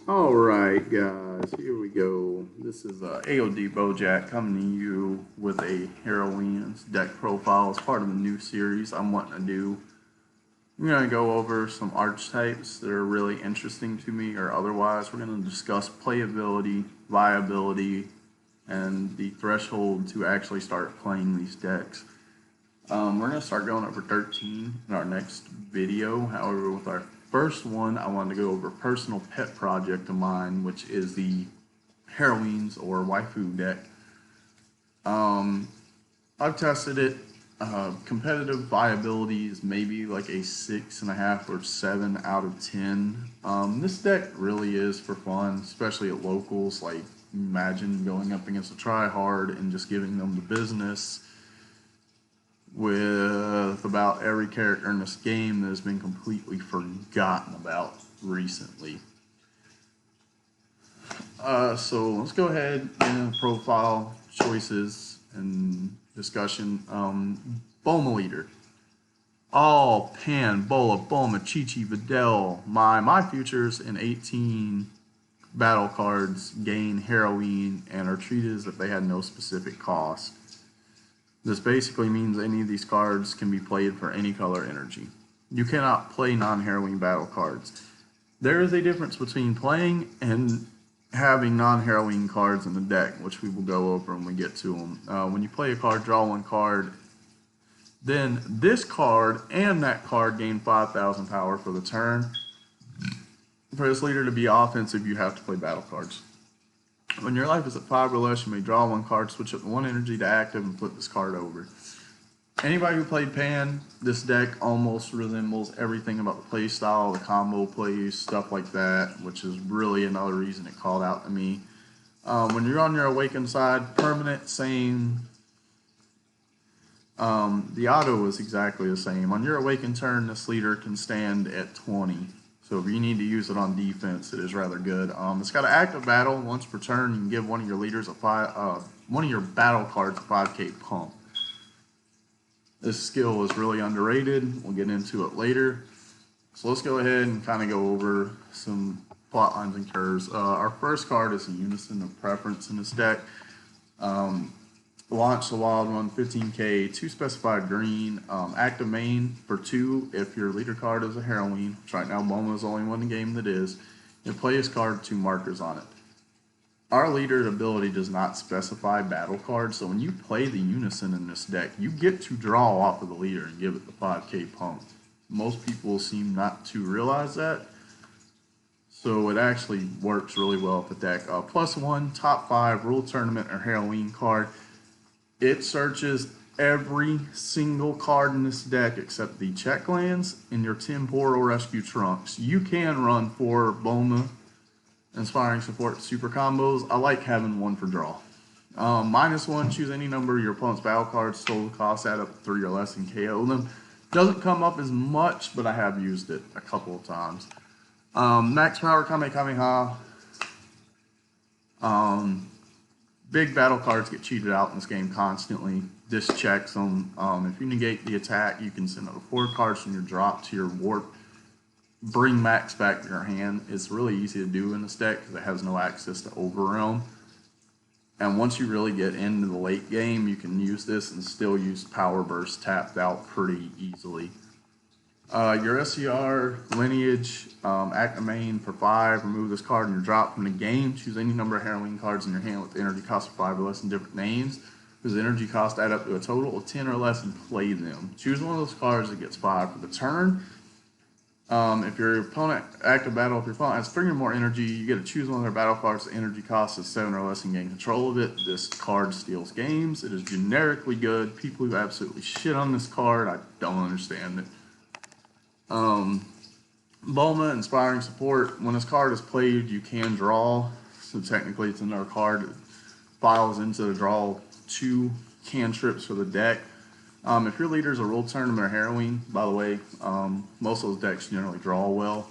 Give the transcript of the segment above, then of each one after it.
Alright guys, here we go. This is AoD Boujack coming to you with a heroines deck profile as part of the new series I'm wanting to do. I'm going to go over some archetypes that are really interesting to me or otherwise. We're going to discuss playability, viability, and the threshold to actually start playing these decks. We're going to start going over 13 in our next video. However, with our first one, I wanted to go over a personal pet project of mine, which is the heroines or waifu deck. I've tested it. Competitive viability is maybe like a 6.5 or 7 out of 10. This deck really is for fun, especially at locals. Like, imagine going up against a tryhard and just giving them the business with about every character in this game that has been completely forgotten about recently. So let's go ahead and profile choices and discussion. Boma leader. All Pan, Bola, Boma, Chi-Chi, Videl, my futures in 18 battle cards gain heroine and are treated as if they had no specific cost. This basically means any of these cards can be played for any color energy. You cannot play non-heroine battle cards. There is a difference between playing and having non-heroine cards in the deck, which we will go over when we get to them. When you play a card, draw one card, then this card and that card gain 5,000 power for the turn. For this leader to be offensive, you have to play battle cards. When your life is at 5 or less, you may draw one card, switch up one energy to active, and flip this card over. Anybody who played Pan, this deck almost resembles everything about the play style, the combo plays, stuff like that, which is really another reason it called out to me. When you're on your Awakened side, permanent, same. The auto is exactly the same. On your Awakened turn, this leader can stand at 20. So if you need to use it on defense, it is rather good. It's got an active battle. Once per turn, you can give one of your leaders one of your battle cards a 5k pump. This skill is really underrated. We'll get into it later. So let's go ahead and kind of go over some plot lines and curves. Our first card is a Unison of Preference in this deck. Launch the wild one, 15k, 2 specified green, active main for 2 if your leader card is a heroine, which right now Boma is the only one in the game that is, and play his card with 2 markers on it. Our leader ability does not specify battle cards, so when you play the Unison in this deck, you get to draw off of the leader and give it the 5k pump. Most people seem not to realize that, so it actually works really well with the deck. +1, top 5, rule tournament or heroine card. It searches every single card in this deck except the check lands and your temporal rescue trunks. You can run 4 Boma Inspiring Support super combos. I like having 1 for draw. -1, choose any number of your opponent's battle cards, total cost add up to 3 or less and KO them. Doesn't come up as much, but I have used it a couple of times. Max power Kamehameha. Big battle cards get cheated out in this game constantly. This checks them. If you negate the attack, you can send over 4 cards from your drop to your warp. Bring Max back to your hand. It's really easy to do in this deck because it has no access to Overrealm. And once you really get into the late game, you can use this and still use Power Burst tapped out pretty easily. Your SCR, Lineage, active main for 5, remove this card in your drop from the game, choose any number of heroine cards in your hand with energy cost of 5 or less and different names, whose energy cost add up to a total of 10 or less and play them. Choose one of those cards that gets 5 for the turn. If your opponent active battle, if your opponent has 3 or more energy, you get to choose one of their battle cards. The energy cost is 7 or less and gain control of it. This card steals games. It is generically good. People who absolutely shit on this card, I don't understand it. Boma Inspiring Support. When this card is played, you can draw. So technically, it's another card that files into the draw 2 cantrips for the deck. If your leader is a rule tournament or heroine, by the way, most of those decks generally draw well.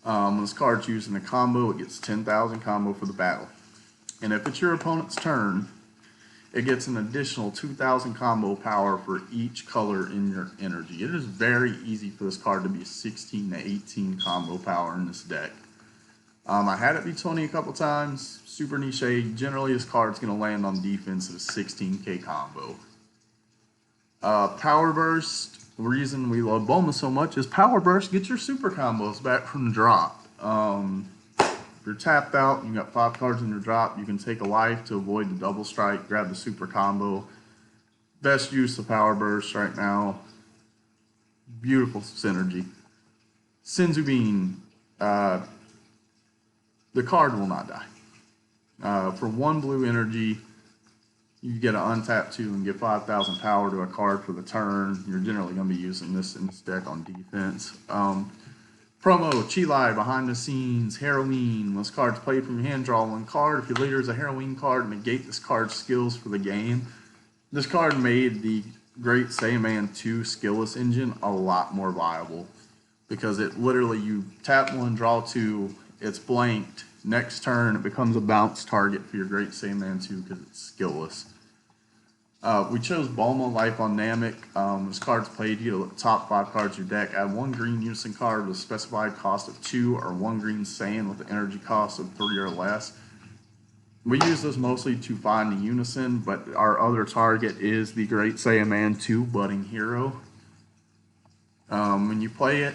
When this card's used in a combo, it gets 10,000 combo for the battle. And if it's your opponent's turn, it gets an additional 2,000 combo power for each color in your energy. It is very easy for this card to be 16 to 18 combo power in this deck. I had it be 20 a couple times. Super niche. Generally, this card's going to land on defense at a 16k combo. Power Burst. The reason we love Bulma so much is Power Burst gets your super combos back from the drop. If you're tapped out, you got 5 cards in your drop, you can take a life to avoid the double strike, grab the super combo. Best use of Power Burst right now. Beautiful synergy. Senzubin, the card will not die. For 1 blue energy, you get an untap 2 and get 5,000 power to a card for the turn. You're generally going to be using this in this deck on defense. Promo, Chilai, behind the scenes, heroine. This card's played from your hand, draw 1 card. If your leader is a heroine card, negate this card's skills for the game. This card made the Great Saiyaman 2 skillless engine a lot more viable because it literally, you tap 1, draw 2, it's blanked. Next turn, it becomes a bounce target for your Great Saiyaman 2 because it's skillless. We chose Bulma, Life on Namek. This card's played, you get the top 5 cards of your deck. Add 1 green unison card with a specified cost of 2 or 1 green Saiyan with an energy cost of 3 or less. We use this mostly to find the unison, but our other target is the Great Saiyaman 2 Budding Hero. When you play it,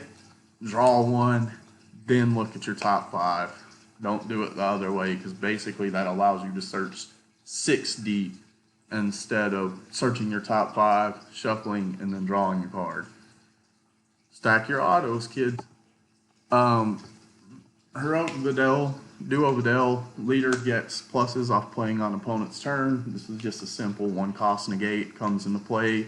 draw 1, then look at your top 5. Don't do it the other way because basically that allows you to search 6 deep instead of searching your top 5, shuffling, and then drawing your card. Stack your autos, kids. Heroic Videl, Duo Videl, leader gets pluses off playing on opponent's turn. This is just a simple 1 cost negate, comes into play.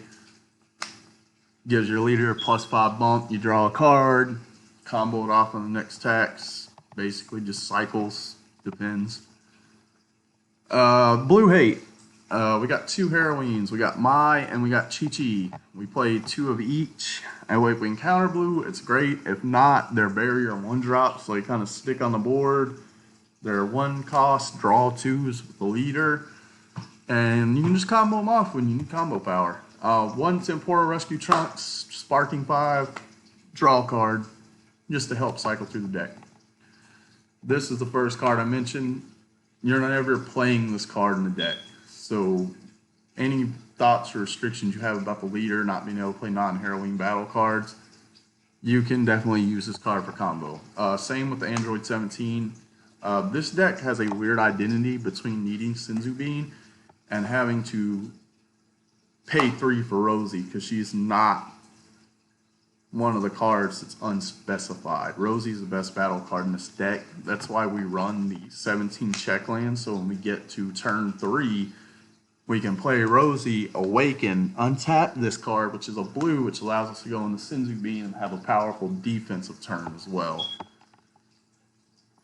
Gives your leader a +5 bump, you draw a card, combo it off on the next tax. Basically just cycles, depends. Blue Hate. We got 2 heroines. We got Mai and we got Chi-Chi. We play 2 of each. And if we can counter blue, it's great. If not, they're barrier 1 drops, so they kind of stick on the board. They're 1 cost, draw 2s with the leader. And you can just combo them off when you need combo power. 1 Tempora Rescue Trunks, Sparking 5, draw a card, just to help cycle through the deck. This is the first card I mentioned. You're not ever playing this card in the deck. So any thoughts or restrictions you have about the leader not being able to play non-heroine battle cards, you can definitely use this card for combo. Same with the Android 17. This deck has a weird identity between needing Senzubin and having to pay 3 for Rosie because she's not one of the cards that's unspecified. Rosie's the best battle card in this deck. That's why we run the 17 check lands, so when we get to turn 3, we can play Rosie, Awaken, untap this card, which is a blue, which allows us to go into Senzubin and have a powerful defensive turn as well.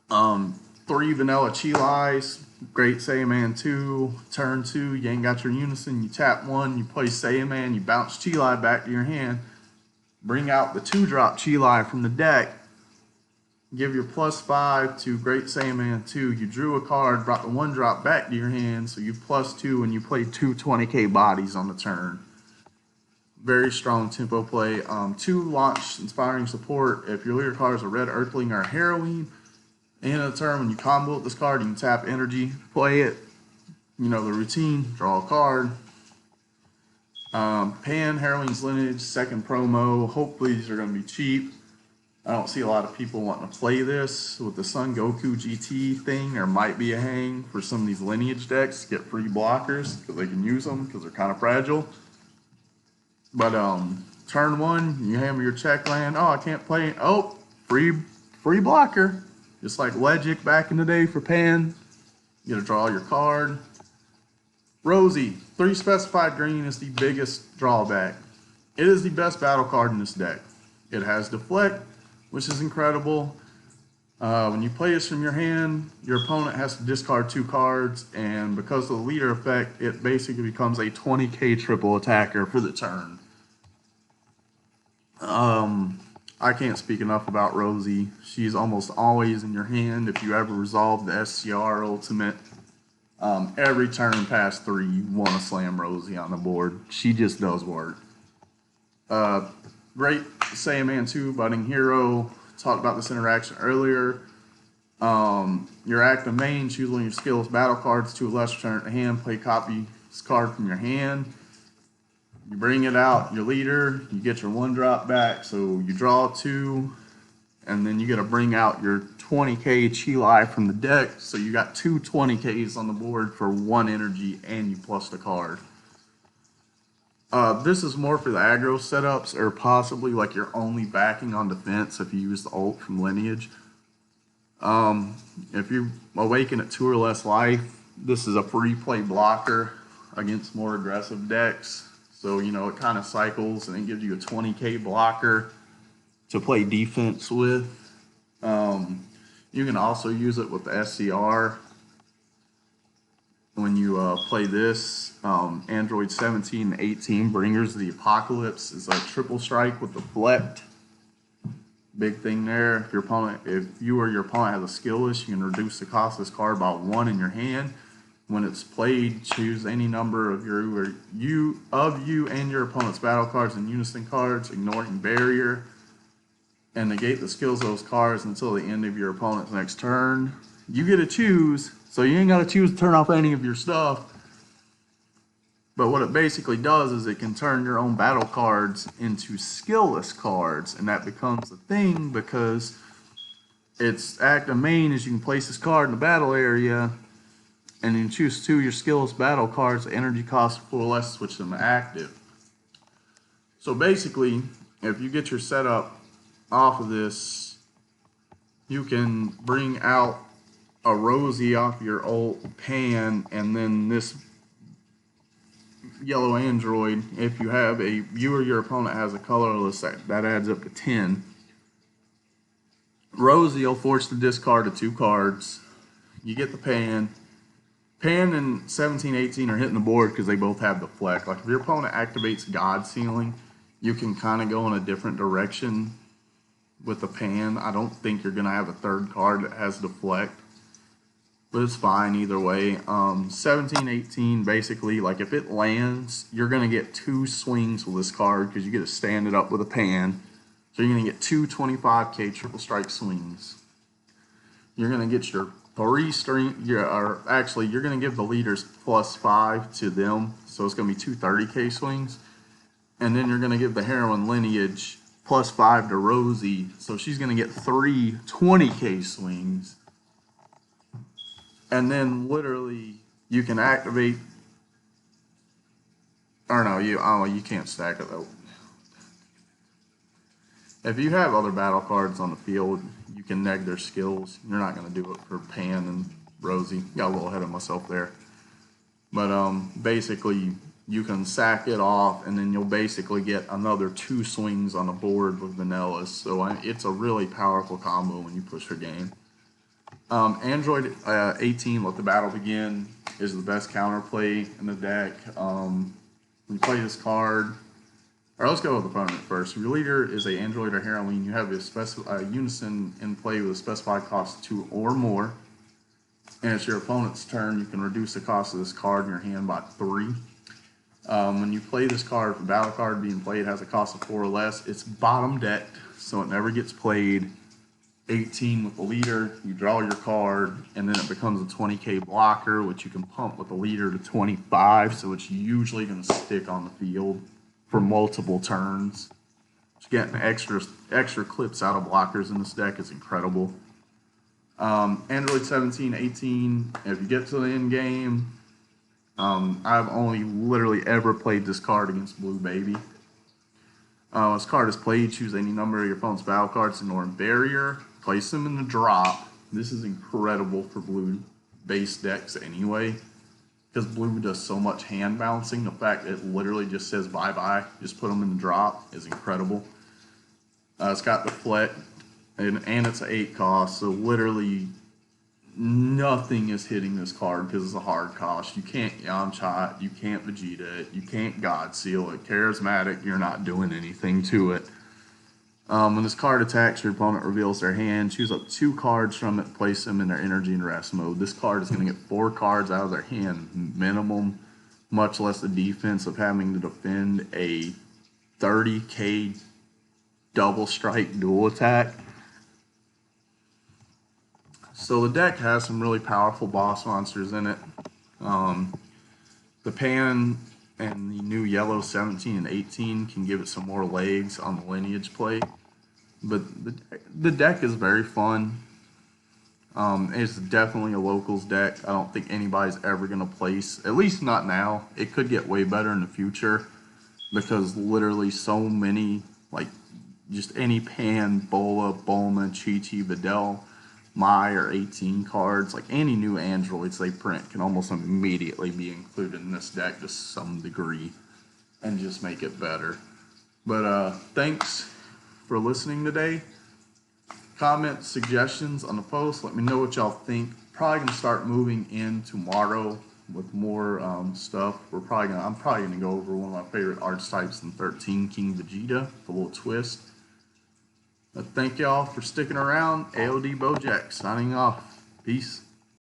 3 vanilla Chilais, Great Saiyaman 2, turn 2, you ain't got your unison, you tap 1, you play Saiyaman, you bounce Chilai back to your hand, bring out the 2-drop Chilai from the deck, give your +5 to Great Saiyaman 2. You drew a card, brought the 1-drop back to your hand, so you +2 and you play 2 20k bodies on the turn. Very strong tempo play. 2 launch inspiring support. If your leader card is a red Earthling or a heroine, end of the turn when you combo with this card, you can tap energy, play it. You know the routine, draw a card. Pan, Heroine's Lineage, second promo. Hopefully these are going to be cheap. I don't see a lot of people wanting to play this. With the Son Goku GT thing, there might be a hang for some of these lineage decks to get free blockers because they can use them because they're kind of fragile. But turn 1, you hammer your check land. Oh, I can't play. Oh, free blocker. Just like Legic back in the day for Pan. You gotta draw your card. Rosie, 3 specified green is the biggest drawback. It is the best battle card in this deck. It has Deflect, which is incredible. When you play this from your hand, your opponent has to discard 2 cards, and because of the leader effect, it basically becomes a 20k triple attacker for the turn. I can't speak enough about Rosie. She's almost always in your hand if you ever resolve the SCR ultimate. Every turn past 3, you want to slam Rosie on the board. She just does work. Great Saiyaman 2, Budding Hero. Talked about this interaction earlier. Your active main, choose one of your skills battle cards to a lesser turn at the hand, play copy this card from your hand. You bring it out, your leader, you get your 1-drop back, so you draw 2, and then you gotta bring out your 20k Chili from the deck, so you got 2 20ks on the board for 1 energy, and you plus the card. This is more for the aggro setups, or possibly like you're only backing on defense if you use the ult from Lineage. If you awaken at 2 or less life, this is a free play blocker against more aggressive decks. So, you know, it kind of cycles and it gives you a 20k blocker to play defense with. You can also use it with the SCR. When you play this, Android 17 and 18 Bringers of the Apocalypse is a triple strike with deflect. Big thing there. If you or your opponent has a skill list, you can reduce the cost of this card by 1 in your hand. When it's played, choose any number of you and your opponent's battle cards and unison cards, ignoring barrier, and negate the skills of those cards until the end of your opponent's next turn. You get to choose, so you ain't got to choose to turn off any of your stuff. But what it basically does is it can turn your own battle cards into skill-less cards, and that becomes a thing because its active main is you can place this card in the battle area, and then choose 2 of your skills battle cards. The energy cost 4 less, switch them to active. So basically, if you get your setup off of this, you can bring out a Rosie off your old pan, and then this yellow android, if you have you or your opponent has a colorless, that adds up to 10. Rosie will force the discard of 2 cards. You get the pan. Pan and 17, 18 are hitting the board because they both have deflect. Like if your opponent activates God Sealing, you can kind of go in a different direction with the pan. I don't think you're going to have a 3rd card that has deflect, but it's fine either way. 17, 18, basically, like if it lands, you're going to get 2 swings with this card because you get to stand it up with a pan. So you're going to get 2 25k triple strike swings. You're going to get your 3 string, or actually, you're going to give the leaders +5 to them, so it's going to be 2 30k swings. And then you're going to give the heroine Lineage +5 to Rosie, so she's going to get 3 20k swings. And then literally, you can activate, or no, you can't stack it though. If you have other battle cards on the field, you can neg their skills. You're not going to do it for Pan and Rosie. Got a little ahead of myself there. But basically, you can sack it off, and then you'll basically get another 2 swings on the board with Vanillas. So it's a really powerful combo when you push your game. Android 18, Let the Battle Begin, is the best counterplay in the deck. When you play this card, or let's go with the opponent first. If your leader is a android or heroine, you have a unison in play with a specified cost 2 or more. And it's your opponent's turn, you can reduce the cost of this card in your hand by 3. When you play this card, if a battle card being played has a cost of 4 or less, it's bottom decked, so it never gets played. 18 with the leader, you draw your card, and then it becomes a 20k blocker, which you can pump with the leader to 25, so it's usually going to stick on the field for multiple turns. Getting extra clips out of blockers in this deck is incredible. Android 17, 18, if you get to the end game, I've only literally ever played this card against Blue Baby. This card is played, choose any number of your opponent's battle cards, ignoring barrier, place them in the drop. This is incredible for blue base decks anyway, because blue does so much hand bouncing. The fact that it literally just says bye-bye, just put them in the drop, is incredible. It's got deflect, and it's an 8 cost, so literally nothing is hitting this card because it's a hard cost. You can't Yamcha it, you can't Vegeta it, you can't God Seal it. Charismatic, you're not doing anything to it. When this card attacks, your opponent reveals their hand. Choose up 2 cards from it, place them in their energy and rest mode. This card is going to get 4 cards out of their hand minimum, much less the defense of having to defend a 30k double strike dual attack. So the deck has some really powerful boss monsters in it. The Pan and the new yellow 17 and 18 can give it some more legs on the lineage play. But the deck is very fun. It's definitely a locals deck. I don't think anybody's ever going to place, at least not now. It could get way better in the future because literally so many, like just any Pan, Bola, Bulma, Chi-Chi, Videl, Mai, or 18 cards, like any new androids they print can almost immediately be included in this deck to some degree and just make it better. But thanks for listening today. Comment suggestions on the post. Let me know what y'all think. Probably gonna start moving in tomorrow with more stuff. I'm probably gonna go over one of my favorite archetypes in 13, King Vegeta, with a little twist. Thank y'all for sticking around. AoD Boujack signing off. Peace.